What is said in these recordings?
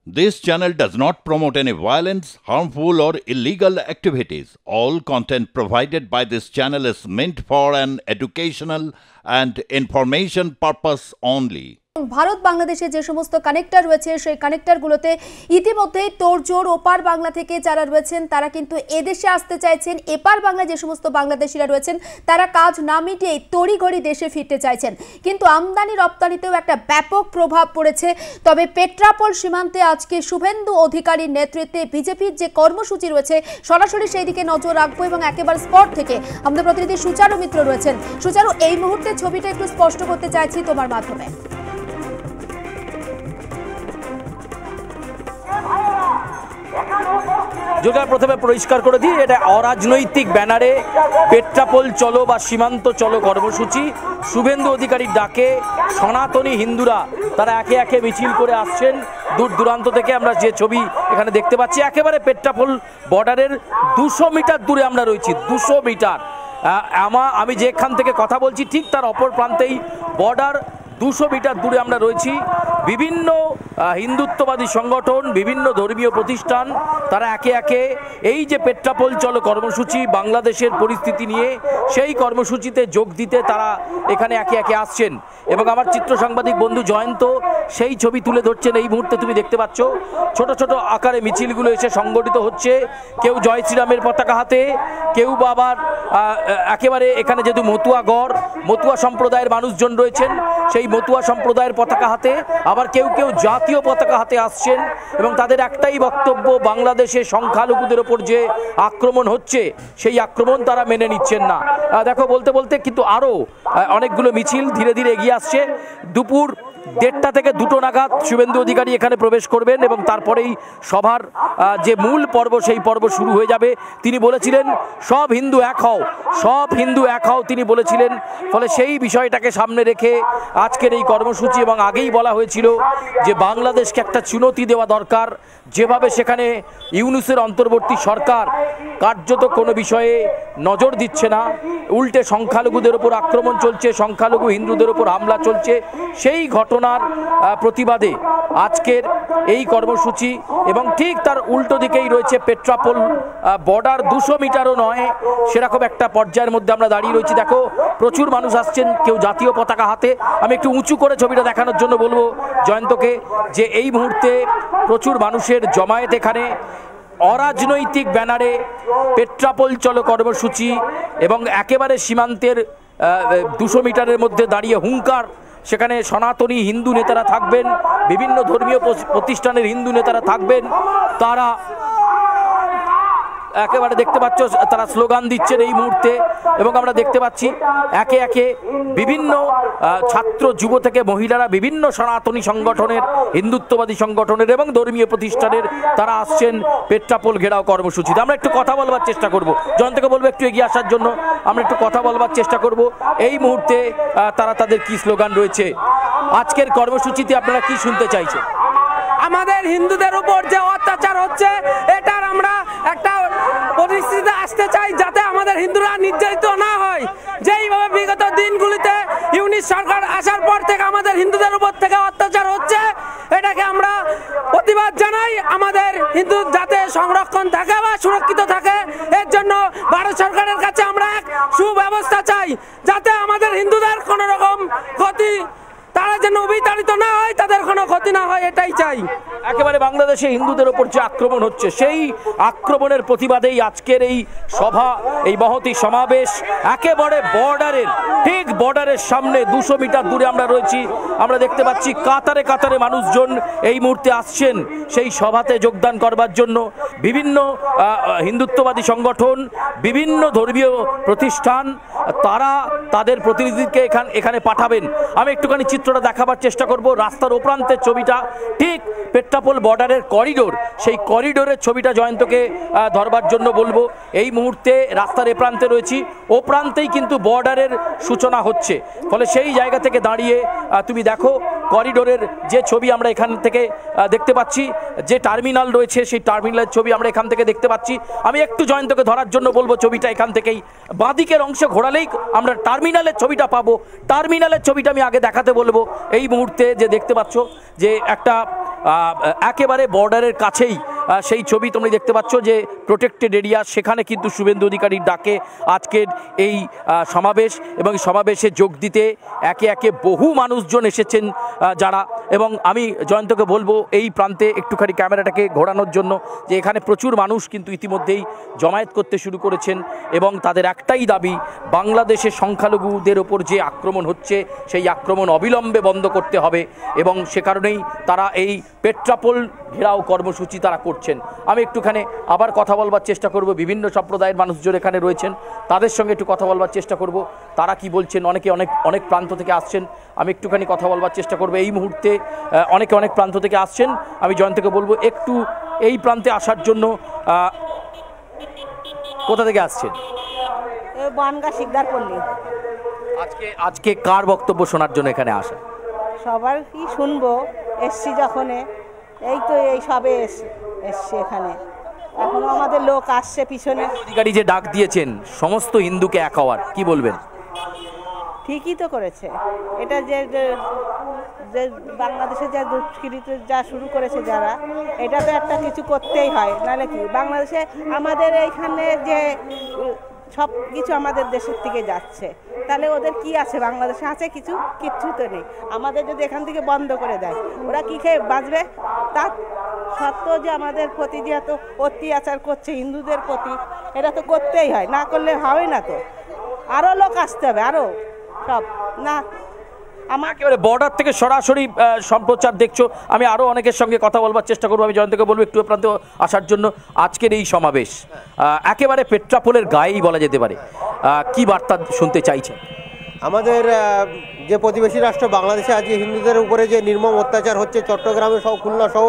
This channel does not promote any violence, harmful, or illegal activities. All content provided by this channel is meant for an educational and information purpose only. Bharat বাংলাদেশে যে সমস্ত connector রয়েছে সেই কানেক্টরগুলোতে ইতিমধ্যেই তোড়জোড় ওপার বাংলা থেকে যারা রয়েছেন তারা কিন্তু এদেশে আসতে চাইছেন। এপার বাংলা যে সমস্ত বাংলাদেশিরা রয়েছেন তারা কাজ না মিটিয়ে তড়িঘড়ি দেশে ফিরতে চাইছেন, কিন্তু আমদানি রপ্তানিতেও একটা ব্যাপক প্রভাব পড়েছে। তবে পেট্রাপোল সীমান্তে আজকে শুভেন্দু অধিকারীর নেতৃত্বে বিজেপির যে কর্মসূচি রয়েছে সরাসরি সেই দিকে নজর রাখবো এবং একেবারে স্পট থেকে আমাদের প্রতিনিধি সুচারু মিত্র রয়েছেন। সুচারু, এই মুহূর্তে ছবিটা একটু স্পষ্ট করতে চাইছি তোমার মাধ্যমে। যেটা প্রথমে পরিষ্কার করে দিই, এটা অরাজনৈতিক ব্যানারে পেট্রাপোল চলো বা সীমান্ত চলো কর্মসূচি। শুভেন্দু অধিকারীর ডাকে সনাতনী হিন্দুরা তারা একে একে মিছিল করে আসছেন দূর দূরান্ত থেকে। আমরা যে ছবি এখানে দেখতে পাচ্ছি একেবারে পেট্রাপোল বর্ডারের 200 মিটার দূরে আমরা রয়েছি। 200 মিটার আমি যেখান থেকে কথা বলছি ঠিক তার অপর প্রান্তেই বর্ডার। 200 মিটার দূরে আমরা রয়েছি। বিভিন্ন হিন্দুত্ববাদী সংগঠন, বিভিন্ন ধর্মীয় প্রতিষ্ঠান তারা একে একে এই যে পেট্রাপোল চলো কর্মসূচি বাংলাদেশের পরিস্থিতি নিয়ে সেই কর্মসূচিতে যোগ দিতে তারা এখানে একে একে আসছেন। এবং আমার চিত্র সাংবাদিক বন্ধু জয়ন্ত সেই ছবি তুলে ধরছেন। এই মুহূর্তে তুমি দেখতে পাচ্ছ ছোট ছোট আকারে মিছিলগুলো এসে সংগঠিত হচ্ছে। কেউ জয় শ্রীরামের পতাকা হাতে, কেউ বাবার একেবারে এখানে যেহেতু মতুয়া সম্প্রদায়ের মানুষজন রয়েছেন সেই মতুয়া সম্প্রদায়ের পতাকা হাতে, আবার কেউ কেউ জাতীয় পতাকা হাতে আসছেন এবং তাদের একটাই বক্তব্য, বাংলাদেশে সংখ্যালঘুদের ওপর যে আক্রমণ হচ্ছে সেই আক্রমণ তারা মেনে নিচ্ছেন না। দেখো বলতে বলতে কিন্তু আরও অনেকগুলো মিছিল ধীরে ধীরে এগিয়ে আসছে। দুপুর 1:30 থেকে 2টো নাগাদ শুভেন্দু অধিকারী এখানে প্রবেশ করবেন এবং তারপরেই সভার যে মূল পর্ব সেই পর্ব শুরু হয়ে যাবে। তিনি বলেছিলেন সব হিন্দু এক হও, সব হিন্দু এক হও তিনি বলেছিলেন। ফলে সেই বিষয়টাকে সামনে রেখে আজকের এই কর্মসূচি। এবং আগেই বলা হয়েছিল যে বাংলাদেশকে একটা চুনতি দেওয়া দরকার। যেভাবে সেখানে ইউনূসের অন্তর্বর্তী সরকার কার্যত কোনো বিষয়ে নজর দিচ্ছে না, উল্টে সংখ্যালঘুদের ওপর আক্রমণ চলছে, সংখ্যালঘু হিন্দুদের ওপর হামলা চলছে, সেই ঘটনার প্রতিবাদে আজকের এই কর্মসূচি। এবং ঠিক তার উল্টো দিকেই রয়েছে পেট্রাপোল বর্ডার। 200 মিটারও নয় সেরকম একটা পর্যায়ের মধ্যে আমরা দাঁড়িয়ে রয়েছি। দেখো প্রচুর মানুষ আসছেন, কেউ জাতীয় পতাকা হাতে। আমি একটু উঁচু করে ছবিটা দেখানোর জন্য বলবো জয়ন্তকে যে এই মুহূর্তে প্রচুর মানুষের জমায়েত এখানে। অরাজনৈতিক ব্যানারে পেট্রাপোল চলো কর্মসূচি এবং একেবারে সীমান্তের 200 মিটারের মধ্যে দাঁড়িয়ে হুঙ্কার। সেখানে সনাতনী হিন্দু নেতারা থাকবেন, বিভিন্ন ধর্মীয় প্রতিষ্ঠানের হিন্দু নেতারা থাকবেন। তারা একেবারে দেখতে পাচ্ছ তারা স্লোগান দিচ্ছেন এই মুহূর্তে। এবং আমরা দেখতে পাচ্ছি একে একে বিভিন্ন ছাত্র যুব থেকে মহিলারা বিভিন্ন সনাতনী সংগঠনের, হিন্দুত্ববাদী সংগঠনের এবং ধর্মীয় প্রতিষ্ঠানের তারা আসছেন পেট্রাপোল ঘেরাও কর্মসূচিতে। আমরা একটু কথা বলবার চেষ্টা করব, জয়ন্তকে বলবো একটু এগিয়ে আসার জন্য। আমরা একটু কথা বলবার চেষ্টা করব এই মুহূর্তে তারা তাদের কি স্লোগান রয়েছে। আজকের কর্মসূচিতে আপনারা কি শুনতে চাইছেন? আমাদের হিন্দুদের উপর যে অত্যাচার হচ্ছে এটার আমরা একটা পরিস্থিতিতে আসতে চাই যাতে আমাদের হিন্দুরা নির্যাতিত না হয়। যেইভাবে বিগত দিনগুলিতে ইউনিট সরকার আসার পর থেকে আমাদের হিন্দুদের উপর থেকে অত্যাচার হচ্ছে, এটাকে আমরা প্রতিবাদ জানাই। আমাদের হিন্দু যাতে সংরক্ষণ থাকে বা সুরক্ষিত থাকে এর জন্য ভারত সরকারের কাছে আমরা এক সুব্যবস্থা চাই, যাতে আমাদের হিন্দুদের কোনো রকম ক্ষতি, তারা যেন বিতাড়িত না হয়, তাদের কোনো ক্ষতি না হয়, এটাই চাই। একেবারে বাংলাদেশে হিন্দুদের ওপর যে আক্রমণ হচ্ছে সেই আক্রমণের প্রতিবাদেই আজকের এই সভা, এই মহতী সমাবেশ। একেবারে বর্ডারের ঠিক বর্ডারের সামনে 200 মিটার দূরে আমরা রয়েছি। আমরা দেখতে পাচ্ছি কাতারে কাতারে মানুষজন এই মুহূর্তে আসছেন সেই সভাতে যোগদান করবার জন্য। বিভিন্ন হিন্দুত্ববাদী সংগঠন, বিভিন্ন ধর্মীয় প্রতিষ্ঠান তারা তাদের প্রতিনিধিকে এখানে পাঠাবেন। আমি একটুখানি চিত্রটা দেখাবার চেষ্টা করব। রাস্তার ওপ্রান্তের ছবিটা ঠিক পেট্রাপোল বর্ডারের করিডোর, সেই করিডোরের ছবিটা জয়ন্তকে ধরবার জন্য বলবো। এই মুহূর্তে রাস্তার এ প্রান্তে রয়েছি, ও প্রান্তেই কিন্তু বর্ডারের সূচনা হচ্ছে। ফলে সেই জায়গা থেকে দাঁড়িয়ে তুমি দেখো করিডোরের যে ছবি আমরা এখান থেকে দেখতে পাচ্ছি, যে টার্মিনাল রয়েছে সেই টার্মিনালের ছবি আমরা এখান থেকে দেখতে পাচ্ছি। আমি একটু জয়ন্তকে ধরার জন্য বলবো ছবিটা এখান থেকেই বাঁদিকের অংশে ঘোরালেই আমরা টার্মিনালের ছবিটা পাবো। টার্মিনালের ছবিটা আমি আগে দেখাতে বলবো। এই মুহূর্তে যে দেখতে পাচ্ছ যে একটা একেবারে বর্ডারের কাছেই সেই ছবি তোমরা দেখতে পাচ্ছ যে প্রোটেক্টেড এরিয়া, সেখানে কিন্তু শুভেন্দু অধিকারীর ডাকে আজকের এই সমাবেশ, এবং সমাবেশে যোগ দিতে একে একে বহু মানুষজন এসেছেন যারা। এবং আমি জয়ন্তকে বলবো এই প্রান্তে একটুখানি ক্যামেরাটাকে ঘোরানোর জন্য, যে এখানে প্রচুর মানুষ কিন্তু ইতিমধ্যেই জমায়েত করতে শুরু করেছেন এবং তাদের একটাই দাবি, বাংলাদেশের সংখ্যালঘুদের ওপর যে আক্রমণ হচ্ছে সেই আক্রমণ অবিলম্বে বন্ধ করতে হবে, এবং সে কারণেই তারা এই পেট্রাপোল ঘেরাও কর্মসূচি তারা করছেন। আমি একটুখানি আবার কথা বলবার চেষ্টা করব, বিভিন্ন সম্প্রদায়ের মানুষজন এখানে রয়েছেন, তাদের সঙ্গে একটু কথা বলবার চেষ্টা করব, তারা কি বলছেন। অনেকে অনেক প্রান্ত থেকে আসছেন, আমি একটুখানি কথা বলবার চেষ্টা করব। এই মুহূর্তে অনেকে অনেক প্রান্ত থেকে আসছেন, আমি জয়ন্তকে বলবো একটু এই প্রান্তে আসার জন্য। কোথা থেকে আসছেন? বনগা শিকদার পল্লী। আজকে কার বক্তব্য শোনার জন্য এখানে আসা? সবার কি শুনবো, এসছি যখন, এই তো এই সবে এসছি এখানে, এখনো আমাদের লোক আসছে পিছনে। অধিকারী যে ডাক দিয়েছেন সমস্ত হিন্দুকে এক হওয়ার, কি বলবেন? ঠিকই তো করেছে, এটা যে বাংলাদেশে যা দুষ্কৃতি যা শুরু করেছে যারা, এটা তো একটা কিছু করতেই হয়, নাহলে কি বাংলাদেশে আমাদের এইখানে যে সব কিছু আমাদের দেশের থেকে যাচ্ছে, তাহলে ওদের কি আছে? বাংলাদেশে আছে কিচ্ছু তো নেই। আমাদের যদি এখান থেকে বন্ধ করে দেয়, ওরা কি খেয়ে বাঁচবে? তা সত্ত্বেও যে আমাদের প্রতি যে এত অত্যাচার করছে হিন্দুদের প্রতি, এটা তো করতেই হয়, না করলে হবে না। তো আরও লোক আসতে হবে, আরও সব না। একেবারে বর্ডার থেকে সরাসরি সম্প্রচার দেখছো। আমি আরও অনেকের সঙ্গে কথা বলবার চেষ্টা করবো। আমি জয়ন্তকে বলবো একটু প্রান্তে আসার জন্য। আজকের এই সমাবেশ একেবারে পেট্রাপোলের গায়েই বলা যেতে পারে, কি বার্তা শুনতে চাইছেন? আমাদের যে প্রতিবেশী রাষ্ট্র বাংলাদেশে আজকে হিন্দুদের উপরে যে নির্মম অত্যাচার হচ্ছে, চট্টগ্রামে সহ খুলনা সহ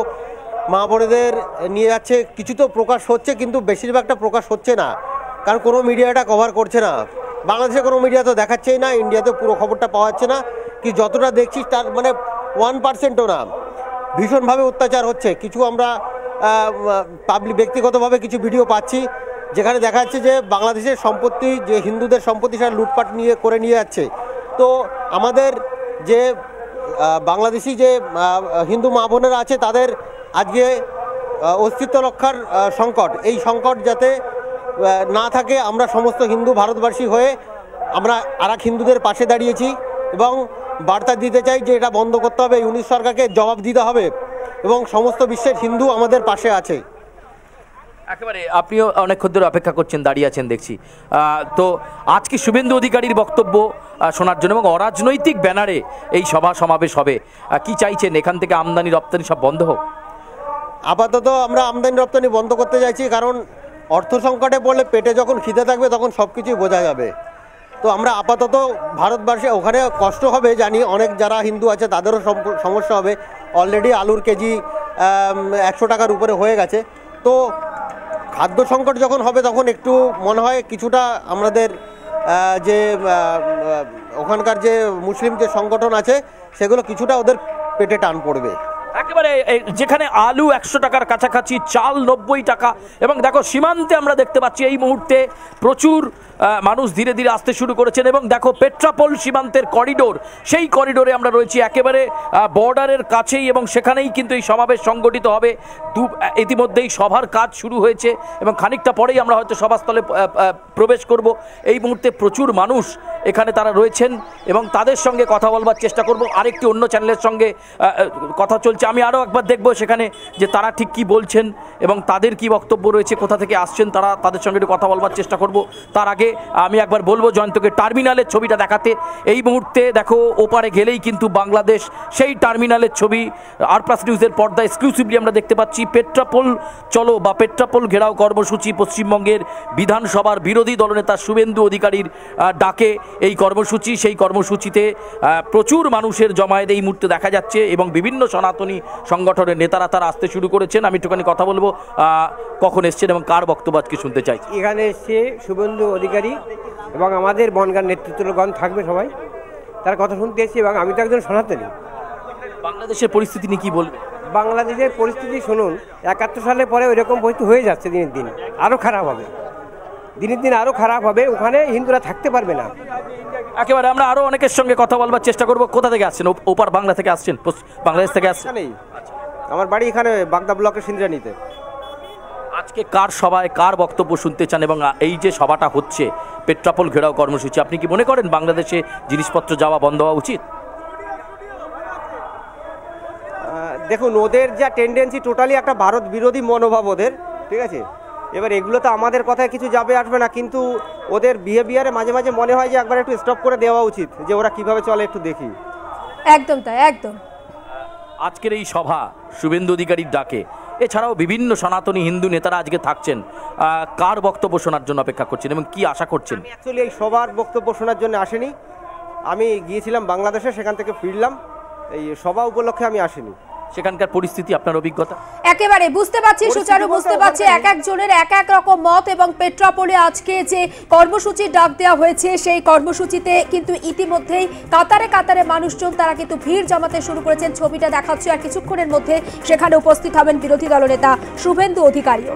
মা বোনেদের নিয়ে যাচ্ছে, কিছু তো প্রকাশ হচ্ছে কিন্তু বেশিরভাগটা প্রকাশ হচ্ছে না, কারণ কোনো মিডিয়াটা কভার করছে না। বাংলাদেশে কোনো মিডিয়া তো দেখাচ্ছেই না, ইন্ডিয়াতে পুরো খবরটা পাওয়া যাচ্ছে না, কি যতটা দেখছি তার মানে 1%ও না। ভীষণভাবে অত্যাচার হচ্ছে। কিছু আমরা ব্যক্তিগতভাবে কিছু ভিডিও পাচ্ছি যেখানে দেখা যাচ্ছে যে বাংলাদেশের সম্পত্তি, যে হিন্দুদের সম্পত্তি সেটা লুটপাট করে নিয়ে যাচ্ছে। তো আমাদের যে বাংলাদেশি যে হিন্দু মা বোনেরা আছে, তাদের আজকে অস্তিত্ব রক্ষার সংকট, এই সংকট যাতে না থাকে, আমরা সমস্ত হিন্দু ভারতবাসী হয়ে আমরা আরেক হিন্দুদের পাশে দাঁড়িয়েছি এবং বার্তা দিতে চাই যে এটা বন্ধ করতে হবে, ইউনিশ সরকারকে জবাব দিতে হবে এবং সমস্ত বিশ্বের হিন্দু আমাদের পাশে আছে। একেবারে আপনিও অনেকক্ষণ ধরে অপেক্ষা করছেন, দাঁড়িয়ে আছেন দেখছি। তো আজকে শুভেন্দু অধিকারীর বক্তব্য শোনার জন্য এবং অরাজনৈতিক ব্যানারে এই সভা সমাবেশ হবে, কি চাইছেন? এখান থেকে আমদানি রপ্তানি সব বন্ধ হোক? আপাতত আমরা আমদানি রপ্তানি বন্ধ করতে চাইছি, কারণ অর্থ সংকটে পড়লে পেটে যখন খিদে থাকবে তখন সব কিছুই বোঝা যাবে। তো আমরা আপাতত ভারতবর্ষে, ওখানে কষ্ট হবে জানি, অনেক যারা হিন্দু আছে তাদেরও সমস্যা হবে। অলরেডি আলুর কেজি 100 টাকার উপরে হয়ে গেছে। তো খাদ্য সংকট যখন হবে তখন একটু মনে হয় কিছুটা আমাদের যে ওখানকার যে মুসলিম যে সংগঠন আছে সেগুলো কিছুটা ওদের পেটে টান পড়বে। একেবারে যেখানে আলু 100 টাকার কাছাকাছি, চাল 90 টাকা, এবং দেখো সীমান্তে আমরা দেখতে পাচ্ছি এই মুহূর্তে প্রচুর মানুষ ধীরে ধীরে আসতে শুরু করেছেন। এবং দেখো পেট্রাপোল সীমান্তের করিডোর, সেই করিডোরে আমরা রয়েছি একেবারে বর্ডারের কাছেই, এবং সেখানেই কিন্তু এই সমাবেশ সংগঠিত হবে। ইতিমধ্যেই সভার কাজ শুরু হয়েছে এবং খানিকটা পরেই আমরা হয়তো সভাস্থলে প্রবেশ করব। এই মুহূর্তে প্রচুর মানুষ এখানে তারা রয়েছেন এবং তাদের সঙ্গে কথা বলবার চেষ্টা করব। আরেকটি অন্য চ্যানেলের সঙ্গে কথা চলছে, আমি আরও একবার দেখব সেখানে যে তারা ঠিক কী বলছেন এবং তাদের কি বক্তব্য রয়েছে, কোথা থেকে আসছেন তারা, তাদের সঙ্গে একটু কথা বলবার চেষ্টা করব। তার আগে আমি একবার বলবো জয়ন্তকে টার্মিনালের ছবিটা দেখাতে। এই মুহূর্তে দেখো ওপারে গেলেই কিন্তু বাংলাদেশ, সেই টার্মিনালের ছবি আর+ নিউজের পর্দা এক্সক্লুসিভলি আমরা দেখতে পাচ্ছি। পেট্রাপোল চলো বা পেট্রাপোল ঘেরাও কর্মসূচি, পশ্চিমবঙ্গের বিধানসভার বিরোধী দলনেতা শুভেন্দু অধিকারীর ডাকে এই কর্মসূচি। সেই কর্মসূচিতে প্রচুর মানুষের জমায়েত এই মুহূর্তে দেখা যাচ্ছে এবং বিভিন্ন সনাতনী সংগঠনের নেতারা তারা আসতে শুরু করেছেন। আমি একটুখানি কথা বলবো কখন এসছেন এবং কার বক্তব্য আজকে শুনতে চাই। এখানে এসছে শুভেন্দু অধিকারী এবং আমাদের বনগাঁর নেতৃত্বগণ থাকবে, সবাই তার কথা শুনতে এসেছি এবং আমি তো একজন সনাতনী। বাংলাদেশের পরিস্থিতি নিয়ে কী বলবে? বাংলাদেশের পরিস্থিতি শুনুন, 71 সালের পরে ওইরকম পরিস্থিতি হয়ে যাচ্ছে, দিনের দিন আরও খারাপ হবে, দিনের দিন আরও খারাপ হবে, ওখানে হিন্দুরা থাকতে পারবে না। একেবারে আমরা আরও অনেকের সঙ্গে কথা বলবার চেষ্টা করবো। কোথা থেকে আসছেন? ওপার বাংলা থেকে আসছেন? বাংলাদেশ থেকে আসছেন? আমার বাড়ি এখানে বাগদা ব্লকের সিন্দ্রানীতে। আজকে কার সভায় কার বক্তব্য শুনতে চান, এবং এই যে সভাটা হচ্ছে পেট্রাপোল ঘেরাও কর্মসূচি, আপনি কি মনে করেন বাংলাদেশে জিনিসপত্র যাওয়া বন্ধ হওয়া উচিত? দেখুন, ওদের যা টেন্ডেন্সি টোটালি একটা ভারত বিরোধী মনোভাব ওদের, ঠিক আছে। এবার এগুলো তো আমাদের কথায় কিছু যাবে আসবে না, কিন্তু ওদের বিহেভিয়ারে মাঝে মাঝে মনে হয় যে একবার একটু স্টপ করে দেওয়া উচিত, যে ওরা কিভাবে চলে একটু দেখি। একদম তাই, একদম। আজকের এই সভা শুভেন্দু অধিকারীর ডাকে, এছাড়াও বিভিন্ন সনাতনী হিন্দু নেতারা আজকে থাকছেন, কার বক্তব্য শোনার জন্য অপেক্ষা করছেন এবং কি আশা করছেন? অ্যাকচুয়ালি এই সবার বক্তব্য শোনার জন্য আসেনি, আমি গিয়েছিলাম বাংলাদেশে, সেখান থেকে ফিরলাম, এই সভা উপলক্ষে আমি আসিনি। সেখানকার পরিস্থিতি, আপনার অভিজ্ঞতা? একেবারে বুঝতে পারছি, সুচারু বুঝতে পারছি, এক একজনের এক এক রকম মত। এবং পেট্রাপোলে আজকে যে কর্মসূচির ডাক দেওয়া হয়েছে, সেই কর্মসূচিতে কিন্তু ইতিমধ্যেই কাতারে কাতারে মানুষজন তারা কিন্তু ভিড় জমাতে শুরু করেছেন। ছবিটা দেখাচ্ছে, আর কিছুক্ষণের মধ্যে সেখানে উপস্থিত হবেন বিরোধী দলনেতা শুভেন্দু অধিকারীও।